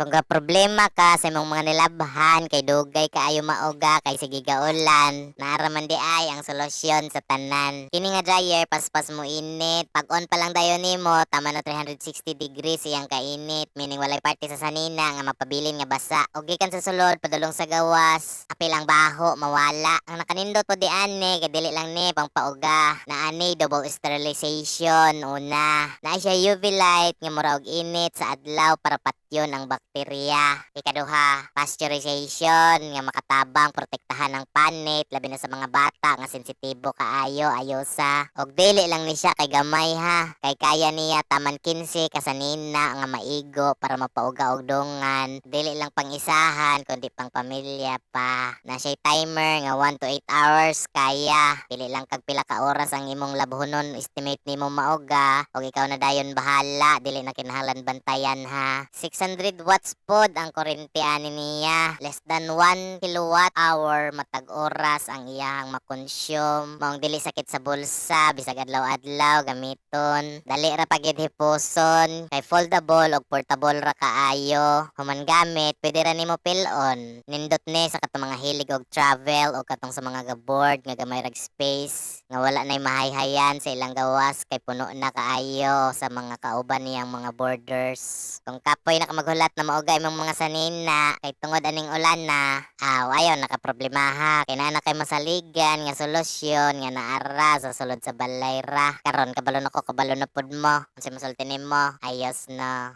Kung ga problema ka sa imong mga nilabhan kay dugay kaayo maoga kay sige gaulan, naara man di ay ang solusyon sa tanan. Kini nga dryer paspas mo init. Pag on pa lang dayon nimo, tama na 360 degrees iyang kainit, meaning walay parte sa sanina nga mapabilin nga basa. Og gikan sa sulod padulong sa gawas, apil ang baho mawala. Ang nakanindot po di ani kay dili lang ni pang pauga. Na ani double sterilization una. Na siya UV light nga mura og init sa adlaw para patyon ang bakterya. Ikaduha, pasteurization nga makatabang protektahan ang panit labi na sa mga bata nga sensitibo kaayo ayosa. Og dili lang ni siya kay gamay ha. Kay kaya niya taman 15 kasanina nga maigo para mapauga og dongan. Dili lang pang isahan kundi pang pamilya pa. Na siya timer nga 1 to 8 hours kaya. Pili lang kag pila ka oras ang imong labhonon estimate nimo maoga. Og ikaw na dayon bahala, dili na kinahanglan bantayan ha. 600 watts pod ang kuryente ani niya. Less than 1 kilowatt hour matag oras ang iyang makonsume. Maong dili sakit sa bulsa bisag adlaw-adlaw gamiton. Dali ra pagid hipuson kay foldable og portable ra kaayo. Human gamit pwede ra nimo pilon. Nindot ni sa katong mga hilig og travel o katong sa mga ga-board nga gamay rag space nga wala nay mahayhayan sa ilang gawas kay puno na kaayo sa mga kauban niyang mga borders. Kung kapoy na ka maghulat na maugay imong mga sanina kay tungod aning ulan na, ayaw nakaproblema ha. Kay na kay masaligan nga solusyon nga naara sa sulod sa balay ra. Karon kabalo na ko kabalo na pud mo. Unsa masulti nimo? Ayos na.